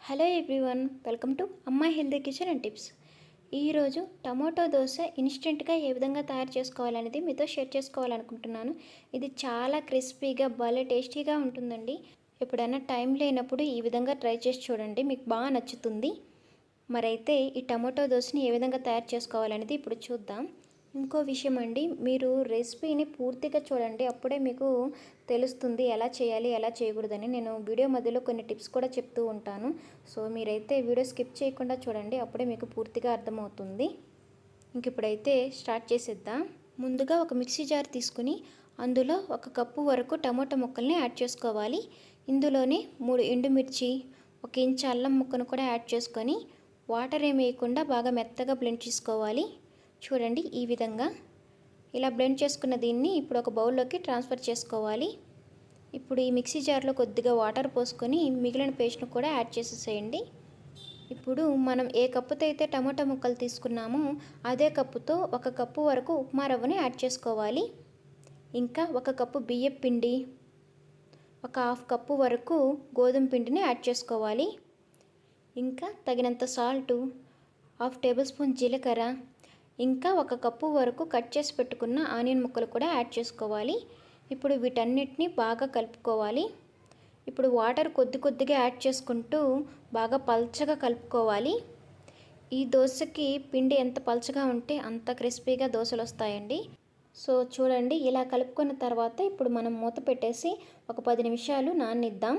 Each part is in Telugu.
హలో ఎవ్రీవన్, వెల్కమ్ టు అమ్మా హెల్దీ కిచెన్ అండ్ టిప్స్. ఈరోజు టమాటో దోశ ఇన్స్టెంట్గా ఏ విధంగా తయారు చేసుకోవాలనేది మీతో షేర్ చేసుకోవాలనుకుంటున్నాను. ఇది చాలా క్రిస్పీగా భలే టేస్టీగా ఉంటుందండి. ఎప్పుడైనా టైం లేనప్పుడు ఈ విధంగా ట్రై చేసి చూడండి, మీకు బాగా నచ్చుతుంది. మరైతే ఈ టమాటో దోశని ఏ విధంగా తయారు చేసుకోవాలనేది ఇప్పుడు చూద్దాం. ఇంకో విషయం అండి, మీరు రెసిపీని పూర్తిగా చూడండి, అప్పుడే మీకు తెలుస్తుంది ఎలా చేయాలి ఎలా చేయకూడదని. నేను వీడియో మధ్యలో కొన్ని టిప్స్ కూడా చెప్తూ ఉంటాను. సో మీరైతే వీడియో స్కిప్ చేయకుండా చూడండి, అప్పుడే మీకు పూర్తిగా అర్థమవుతుంది. ఇంక ఇప్పుడైతే స్టార్ట్ చేసేద్దాం. ముందుగా ఒక మిక్సీ జార్ తీసుకుని అందులో 1 కప్పు వరకు టమాటో ముక్కల్ని యాడ్ చేసుకోవాలి. ఇందులోనే 3 ఎండుమిర్చి, 1 ఇంచు అల్లం ముక్కను కూడా యాడ్ చేసుకొని వాటర్ ఏమి వేయకుండా బాగా మెత్తగా బ్లెండ్ చేసుకోవాలి. చూడండి, ఈ విధంగా ఇలా బ్లెండ్ చేసుకున్న దీన్ని ఇప్పుడు ఒక బౌల్లోకి ట్రాన్స్ఫర్ చేసుకోవాలి. ఇప్పుడు ఈ మిక్సీ జార్లో కొద్దిగా వాటర్ పోసుకొని మిగిలిన పేస్ట్ను కూడా యాడ్ చేసేసేయండి. ఇప్పుడు మనం ఏ కప్పుతో అయితే టమాటా ముక్కలు తీసుకున్నామో అదే కప్పుతో 1 కప్పు వరకు ఉప్మా రవ్వని యాడ్ చేసుకోవాలి. ఇంకా 1 కప్పు బియ్యం పిండి, 1/2 కప్పు వరకు గోధుమ పిండిని యాడ్ చేసుకోవాలి. ఇంకా తగినంత సాల్టు, 1/2 టేబుల్ స్పూన్ జీలకర్ర, ఇంకా 1 కప్పు వరకు కట్ చేసి పెట్టుకున్న ఆనియన్ ముక్కలు కూడా యాడ్ చేసుకోవాలి. ఇప్పుడు వీటన్నిటిని బాగా కలుపుకోవాలి. ఇప్పుడు వాటర్ కొద్దిగా యాడ్ చేసుకుంటూ బాగా పల్చగా కలుపుకోవాలి. ఈ దోశకి పిండి ఎంత పల్చగా ఉంటే అంత క్రిస్పీగా దోశలు వస్తాయండి. సో చూడండి, ఇలా కలుపుకున్న తర్వాత ఇప్పుడు మనం మూత పెట్టేసి ఒక 10 నిమిషాలు నాననిద్దాం.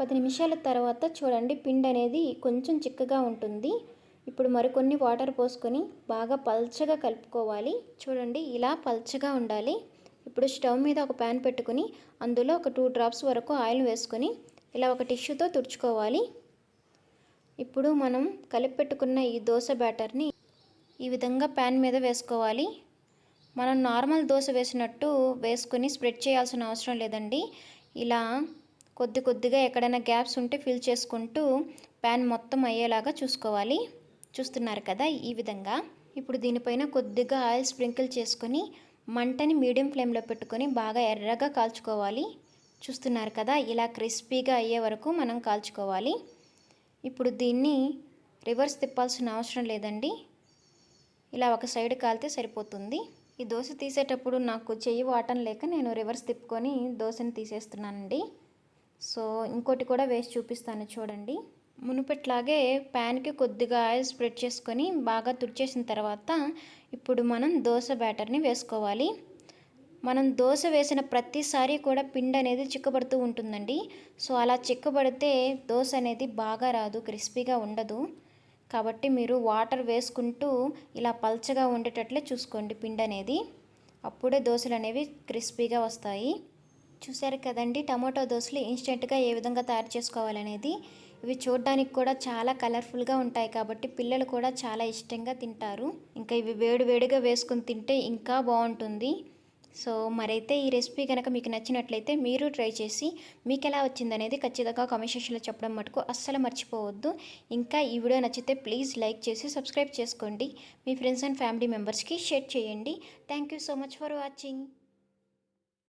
10 నిమిషాల తర్వాత చూడండి, పిండి అనేది కొంచెం చిక్కగా ఉంటుంది. ఇప్పుడు మరికొన్ని వాటర్ పోసుకొని బాగా పల్చగా కలుపుకోవాలి. చూడండి, ఇలా పల్చగా ఉండాలి. ఇప్పుడు స్టవ్ మీద ఒక ప్యాన్ పెట్టుకుని అందులో ఒక 2 డ్రాప్స్ వరకు ఆయిల్ వేసుకొని ఇలా ఒక టిష్యూతో తుడుచుకోవాలి. ఇప్పుడు మనం కలిపి పెట్టుకున్న ఈ దోశ బ్యాటర్ని ఈ విధంగా ప్యాన్ మీద వేసుకోవాలి. మనం నార్మల్ దోశ వేసినట్టు వేసుకొని స్ప్రెడ్ చేయాల్సిన అవసరం లేదండి. ఇలా కొద్దిగా ఎక్కడైనా గ్యాప్స్ ఉంటే ఫిల్ చేసుకుంటూ ప్యాన్ మొత్తం అయ్యేలాగా చూసుకోవాలి. చూస్తున్నారు కదా, ఈ విధంగా. ఇప్పుడు దీనిపైన కొద్దిగా ఆయిల్ స్ప్రింకిల్ చేసుకొని మంటని మీడియం ఫ్లేమ్లో పెట్టుకొని బాగా ఎర్రగా కాల్చుకోవాలి. చూస్తున్నారు కదా, ఇలా క్రిస్పీగా అయ్యే వరకు మనం కాల్చుకోవాలి. ఇప్పుడు దీన్ని రివర్స్ తిప్పాల్సిన అవసరం లేదండి, ఇలా ఒక సైడ్ కాలితే సరిపోతుంది. ఈ దోశ తీసేటప్పుడు నాకు చెయ్యి వాటం లేక నేను రివర్స్ తిప్పుకొని దోశని తీసేస్తున్నానండి. సో ఇంకోటి కూడా వేసి చూపిస్తాను చూడండి. మునుపట్లాగే ప్యాన్కి కొద్దిగా ఆయిల్ స్ప్రెడ్ చేసుకొని బాగా తుడిచేసిన తర్వాత ఇప్పుడు మనం దోశ బ్యాటర్ని వేసుకోవాలి. మనం దోశ వేసిన ప్రతిసారి కూడా పిండి అనేది చిక్కబడుతూ ఉంటుందండి. సో అలా చిక్కబడితే దోశ అనేది బాగా రాదు, క్రిస్పీగా ఉండదు. కాబట్టి మీరు వాటర్ వేసుకుంటూ ఇలా పల్చగా ఉండేటట్లే చూసుకోండి పిండి అనేది, అప్పుడే దోశలు అనేవి క్రిస్పీగా వస్తాయి. చూసారు కదండి, టమాటో దోశలు ఇన్స్టెంట్గా ఏ విధంగా తయారు చేసుకోవాలనేది. ఇవి చూడడానికి కూడా చాలా కలర్ఫుల్గా ఉంటాయి కాబట్టి పిల్లలు కూడా చాలా ఇష్టంగా తింటారు. ఇంకా ఇవి వేడిగా వేసుకొని తింటే ఇంకా బాగుంటుంది. సో మరైతే ఈ రెసిపీ కనుక మీకు నచ్చినట్లయితే మీరు ట్రై చేసి మీకు ఎలా వచ్చిందనేది ఖచ్చితంగా కామెంట్ సెక్షన్లో చెప్పడం మటుకు అస్సలు మర్చిపోవద్దు. ఇంకా ఈ వీడియో నచ్చితే ప్లీజ్ లైక్ చేసి సబ్స్క్రైబ్ చేసుకోండి. మీ ఫ్రెండ్స్ అండ్ ఫ్యామిలీ మెంబర్స్కి షేర్ చేయండి. Thank you so much for watching.